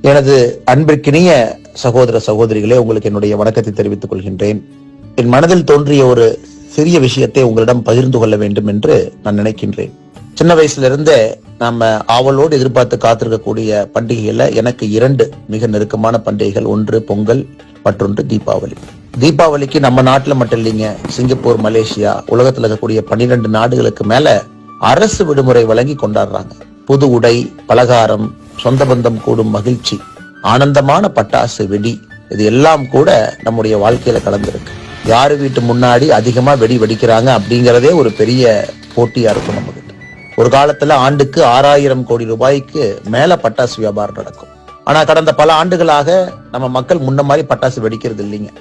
எனது அன்பிற்கினிய சகோதர சகோதரிகளே, உங்களுக்கு என்னுடைய வணக்கத்தை தெரிவித்துக் கொள்கின்றேன். என் மனதில் தோன்றிய ஒரு சிறிய விஷயத்தை உங்களிடம் பகிர்ந்து கொள்ள வேண்டும் என்று நான் நினைக்கின்றேன். சின்ன வயசுல இருந்தே நாம ஆவலோடு எதிர்பார்த்து காத்திருக்கக்கூடிய பண்டிகைகள்ல எனக்கு 2 மிக நெருக்கமான பண்டிகைகள். ஒன்று பொங்கல், மற்றொன்று தீபாவளி. தீபாவளிக்கு நம்ம நாட்டுல மட்டும் இல்லைங்க, சிங்கப்பூர், மலேசியா, உலகத்துல இருக்கக்கூடிய 12 நாடுகளுக்கு மேல அரசு விடுமுறை வழங்கி கொண்டாடுறாங்க. புது உடை, பலகாரம், சொந்த பந்தம் கூடும் மகிழ்ச்சி, ஆனந்தமான பட்டாசு வெடி, இது எல்லாம் கூட நம்முடைய வாழ்க்கையில கலந்துருக்கு. யாரு வீட்டு முன்னாடி அதிகமா வெடி வெடிக்கிறாங்க அப்படிங்கறதே ஒரு பெரிய போட்டியா இருக்கும் நமக்கு. ஒரு காலத்துல ஆண்டுக்கு 6000 கோடி ரூபாய்க்கு மேல பட்டாசு வியாபாரம் நடக்கும். ஆனா கடந்த பல ஆண்டுகளாக நம்ம மக்கள் முன்ன மாதிரி பட்டாசு வெடிக்கிறது இல்லைங்க.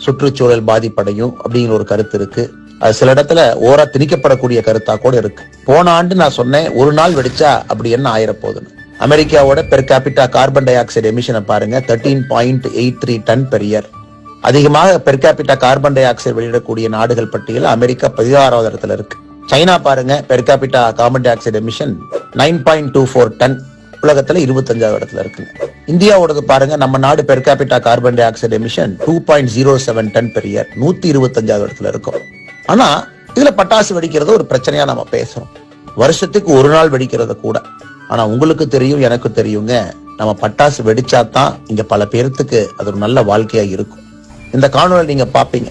சுற்றுச்சூழல் பாதிப்படையும் அப்படிங்கிற ஒரு கருத்து இருக்கு. அது சில இடத்துல ஓரா திணிக்கப்படக்கூடிய கருத்தா கூட இருக்கு. போன ஆண்டு நான் சொன்னேன், ஒரு நாள் வெடிச்சா அப்படி என்ன ஆயிரப்போகுதுன்னு. அமெரிக்காவோட per capita carbon dioxide எமிஷனை பாருங்க, 13.83 டன் பெர் இயர். அதிகமாக per capita carbon dioxide வெளியிடக்கூடிய நாடுகள் பட்டியலில் அமெரிக்கா 16வது இடத்துல இருக்கு. சைனா பாருங்க, per capita carbon dioxide emission 9.24 ton, உலகத்துல 25வது இடத்துல இருக்குங்க. இந்தியாவோடது பாருங்க, நம்ம நாடு per capita carbon dioxide emission 2.07 ton per year, 125வது இடத்துல இருக்கும். ஆனா இதுல பட்டாசு வெடிக்கிறது ஒரு பிரச்சனையா நம்ம பேசுறோம். வருஷத்துக்கு ஒரு நாள் வெடிக்கிறது கூட. ஆனா உங்களுக்கு தெரியும், எனக்கு தெரியுங்க, நம்ம பட்டாசு வெடிச்சாதான் இங்க பல பேர்த்துக்கு அது ஒரு நல்ல வாழ்க்கையா இருக்கும். இந்த காணொலி நீங்க பாப்பீங்க,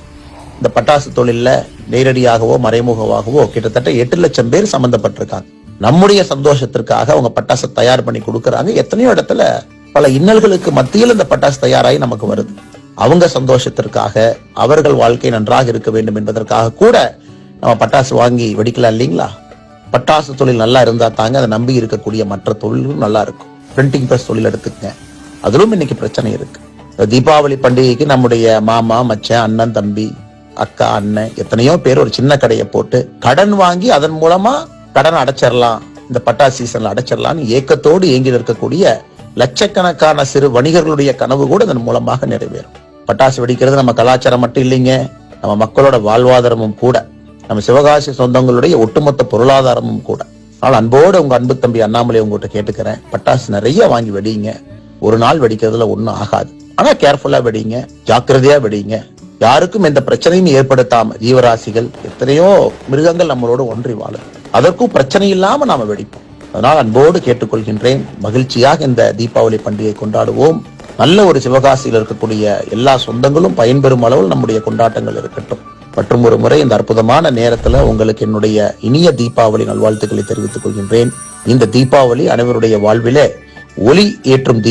இந்த பட்டாசு தொழில நேரடியாகவோ மறைமுகமாகவோ கிட்டத்தட்ட 8 லட்சம் பேர் சம்பந்தப்பட்டிருக்காங்க. நம்முடைய சந்தோஷத்திற்காக அவங்க பட்டாசை தயார் பண்ணி கொடுக்கறாங்க. எத்தனையோ இடத்துல பல இன்னல்களுக்கு மத்தியில் இந்த பட்டாசு தயாராகி நமக்கு வருது. அவங்க சந்தோஷத்திற்காக, அவர்கள் வாழ்க்கை நன்றாக இருக்க வேண்டும் என்பதற்காக கூட நம்ம பட்டாசு வாங்கி வெடிக்கலாம் இல்லைங்களா? பட்டாசு தொழில் நல்லா இருந்தா தாங்க அதை நம்பி இருக்கக்கூடிய மற்ற தொழில்களும் நல்லா இருக்கும். பிரிண்டிங் பிரஸ் தொழில் எடுத்துக்கங்க, அதிலும் இன்னைக்கு பிரச்சனை இருக்கு. தீபாவளி பண்டிகைக்கு நம்முடைய மாமா, மச்சான், அண்ணன், தம்பி, அக்கா, அண்ணன் எத்தனையோ பேர் ஒரு சின்ன கடையை போட்டு கடன் வாங்கி அதன் மூலமா கடன் அடைச்சிடலாம், இந்த பட்டாசு சீசன்ல அடைச்சிடலாம்னு ஏக்கத்தோடு ஏங்கி இருக்கக்கூடிய லட்சக்கணக்கான சிறு வணிகர்களுடைய கனவு கூட அதன் மூலமாக நிறைவேறும். பட்டாசு வெடிக்கிறது நம்ம கலாச்சாரம் மட்டும் இல்லைங்க, நம்ம மக்களோட வாழ்வாதாரமும் கூட, நம்ம சிவகாசி சொந்தங்களுடைய ஒட்டுமொத்த பொருளாதாரமும் கூட. ஆனால் அன்போடு உங்க அன்பு தம்பி அண்ணாமலை உங்ககிட்ட கேட்டுக்கிறேன், பட்டாசு நிறைய வாங்கி வெடிங்க. ஒரு நாள் வெடிக்கிறதுல ஒண்ணும் ஆகாது. ஆனா கேர்ஃபுல்லா வெடிங்க, ஜாக்கிரதையா வெடிங்க. யாருக்கும் எந்த பிரச்சனையும் ஏற்படுத்தாம, ஜீவராசிகள் எத்தனையோ மிருகங்கள் நம்மளோட ஒன்றி வாழும், அதற்கும் பிரச்சனை இல்லாம நாம வெடிப்போம். அதனால் அன்போடு கேட்டுக்கொள்கின்றேன், மகிழ்ச்சியாக இந்த தீபாவளி பண்டிகை கொண்டாடுவோம். நல்ல ஒரு சிவகாசியில் இருக்கக்கூடிய எல்லா சொந்தங்களும் பயன்பெறும் அளவில் நம்முடைய கொண்டாட்டங்கள் இருக்கட்டும். மற்றும் ஒரு முறை இந்த அற்புதமான நேரத்துல உங்களுக்கு என்னுடைய இனிய தீபாவளி நல்வாழ்த்துக்களை தெரிவித்துக் கொள்கின்றேன். இந்த தீபாவளி அனைவருடைய வாழ்விலே ஒளி ஏற்றும்